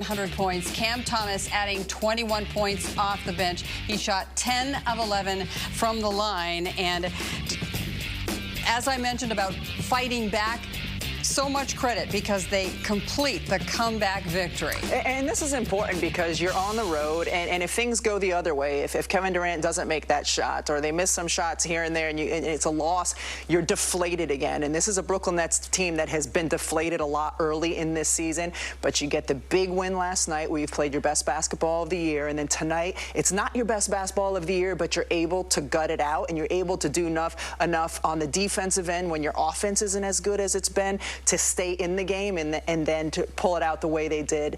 100 points. Cam Thomas adding 21 points off the bench. He shot 10 of 11 from the line. And as I mentioned about fighting back, so much credit because they complete the comeback victory. And this is important because you're on the road, and if things go the other way, if Kevin Durant doesn't make that shot or they miss some shots here and there and it's a loss, you're deflated again. And this is a Brooklyn Nets team that has been deflated a lot early in this season, but you get the big win last night where you've played your best basketball of the year, and then tonight it's not your best basketball of the year, but you're able to gut it out and you're able to do enough on the defensive end when your offense isn't as good as it's been to stay in the game and then to pull it out the way they did.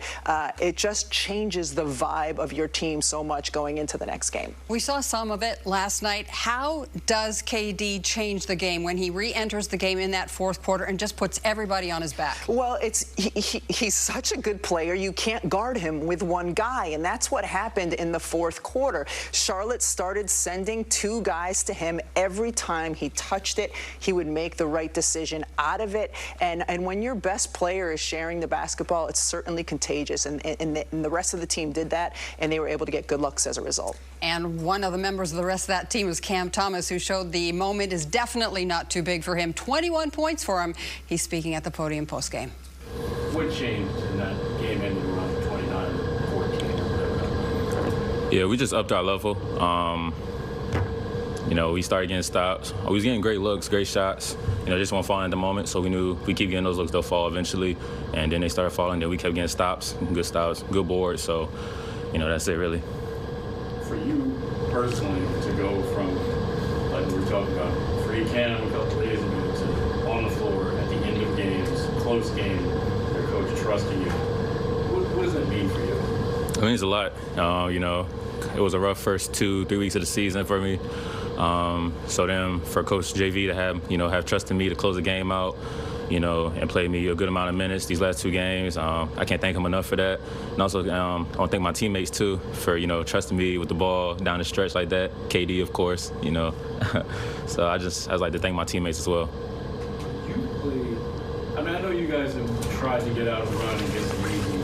It just changes the vibe of your team so much going into the next game. We saw some of it last night. How does KD change the game when he re-enters the game in that fourth quarter and just puts everybody on his back? Well, he's such a good player. You can't guard him with one guy, and that's what happened in the fourth quarter. Charlotte started sending two guys to him. Every time he touched it, he would make the right decision out of it. And when your best player is sharing the basketball, it's certainly contagious. And the rest of the team did that, and they were able to get good looks as a result. And one of the members of the rest of that team was Cam Thomas, who showed the moment is definitely not too big for him. 21 points for him. He's speaking at the podium postgame. What changed in that game ending around 29-14? Yeah, we just upped our level. You know, we started getting stops. We was getting great looks, great shots. You know, just weren't falling at the moment, so we knew if we keep getting those looks, they'll fall eventually. And then they started falling, then we kept getting stops, good boards. So, you know, that's it, really. For you personally, to go from, like we were talking about, free Cam a couple days ago to on the floor at the end of games, close game, your coach trusting you, what does that mean for you? It means a lot. You know, it was a rough first 2-3 weeks of the season for me. So then for Coach JV to have trust in me to close the game out, you know, and play me a good amount of minutes these last two games, I can't thank him enough for that. And also, I want to thank my teammates too for, you know, trusting me with the ball down the stretch like that. KD, of course, you know. So I'd like to thank my teammates as well. You played, I mean, I know you guys have tried to get out and run and get some easy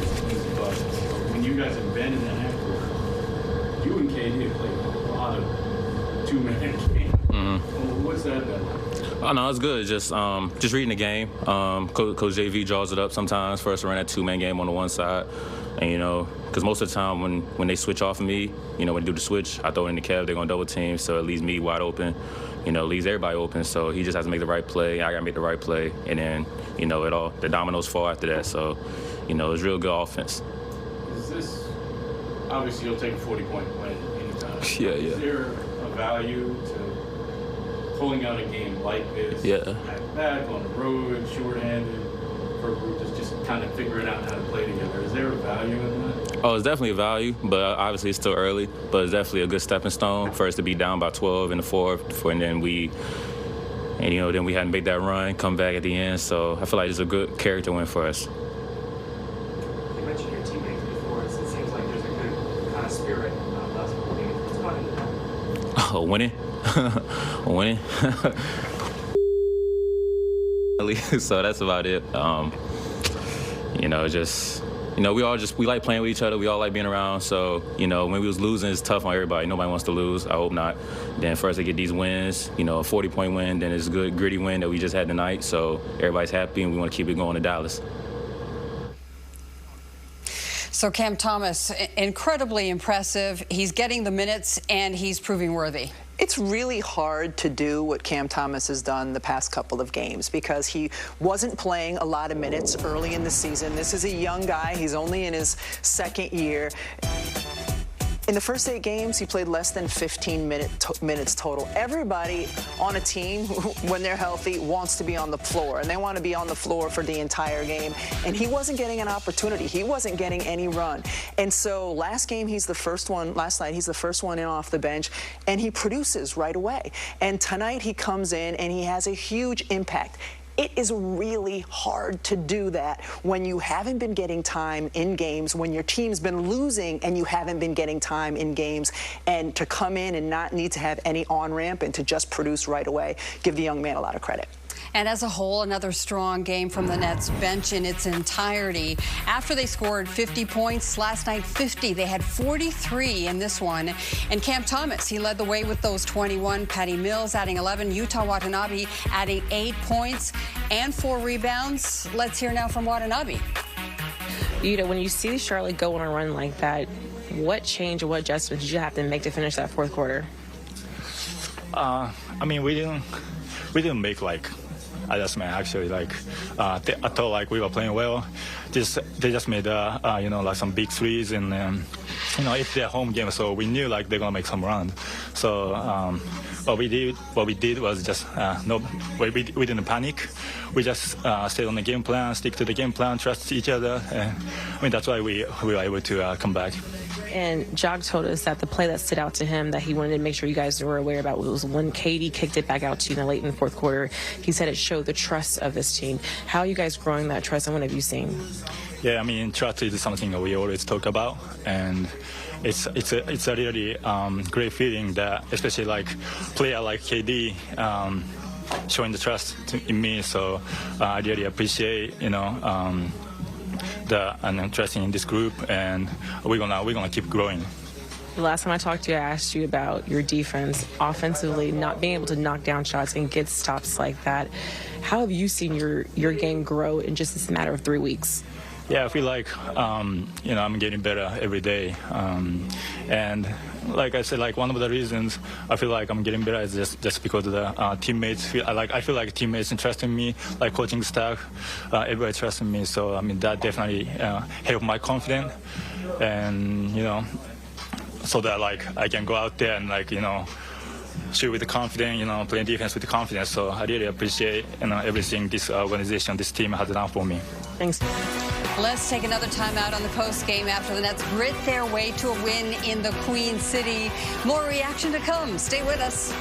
buckets. When you guys have been in that half court, you and KD have played a lot of two-man game. Mm-hmm. What's that been like? Oh, no, it's good. Just reading the game. Coach JV draws it up sometimes for us to run that two-man game on the one side. And, you know, because most of the time when they switch off of me, you know, when they do the switch, I throw it in the Kev, they're going to double team, so it leaves me wide open. You know, leaves everybody open, so he just has to make the right play. I got to make the right play. And then, you know, the dominoes fall after that. So, you know, it's real good offense. Is this, obviously you'll take a 40-point win anytime. Yeah. Is there a value to pulling out a game like this? Yeah. Back on the road, shorthanded, for a group that's just kind of figuring out how to play together. Is there a value in that? Oh, it's definitely a value, but obviously it's still early. But it's definitely a good stepping stone for us to be down by 12 in the fourth, and then we hadn't made that run, come back at the end. So I feel like it's a good character win for us. You mentioned your teammates before. It seems like there's a good kind of spirit last couple of games. What's going on? Oh, winning. Winning. So that's about it. You know, we like playing with each other. We all like being around. So, you know, when we was losing, it's tough on everybody. Nobody wants to lose. I hope not. Then for us to get these wins, you know, a 40-point win, then it's a good, gritty win that we just had tonight. So everybody's happy, and we want to keep it going to Dallas. So Cam Thomas, incredibly impressive. He's getting the minutes, and he's proving worthy. It's really hard to do what Cam Thomas has done the past couple of games because he wasn't playing a lot of minutes early in the season. This is a young guy. He's only in his second year. In the first 8 games, he played less than 15 minutes total. Everybody on a team, when they're healthy, wants to be on the floor, and they want to be on the floor for the entire game. And he wasn't getting an opportunity. He wasn't getting any run. And so last night, he's the first one in off the bench, and he produces right away. And tonight, he comes in, and he has a huge impact. It is really hard to do that when you haven't been getting time in games, when your team's been losing and you haven't been getting time in games, and to come in and not need to have any on-ramp and to just produce right away. Give the young man a lot of credit. And as a whole, another strong game from the Nets bench in its entirety. After they scored 50 points last night, 50, they had 43 in this one. And Cam Thomas, he led the way with those 21. Patty Mills adding 11. Yuta Watanabe adding 8 points and 4 rebounds. Let's hear now from Watanabe. Yuta, when you see Charlotte go on a run like that, what change or what adjustments did you have to make to finish that fourth quarter? I mean, we didn't make like adjustment actually. Like I thought like we were playing well. They just made like some big threes, and it's their home game, so we knew like they're gonna make some run. So what we did was just we didn't panic. We just stayed on the game plan, stick to the game plan, trust each other. And, I mean, that's why we were able to come back. And Jog told us that the play that stood out to him that he wanted to make sure you guys were aware about was when Katie kicked it back out to you late in the fourth quarter. He said it showed the trust of this team. How are you guys growing that trust, and what have you seen? Yeah, I mean, trust is something that we always talk about, and it's a really great feeling that, especially like player like KD showing the trust in me. So I really appreciate the trust in this group, and we're gonna keep growing. The last time I talked to you, I asked you about your defense, offensively, not being able to knock down shots and get stops like that. How have you seen your game grow in just this matter of 3 weeks? Yeah, I feel like I'm getting better every day, and like I said, like one of the reasons I feel like I'm getting better is just because of the teammates. I feel like teammates trust in me, like coaching staff, everybody trusts in me. So I mean that definitely helped my confidence, and so that like I can go out there and shoot with the confidence, playing defense with the confidence. So I really appreciate everything this organization, this team has done for me. Thanks. Let's take another time out on the post game after the Nets grit their way to a win in the Queen City. More reaction to come. Stay with us.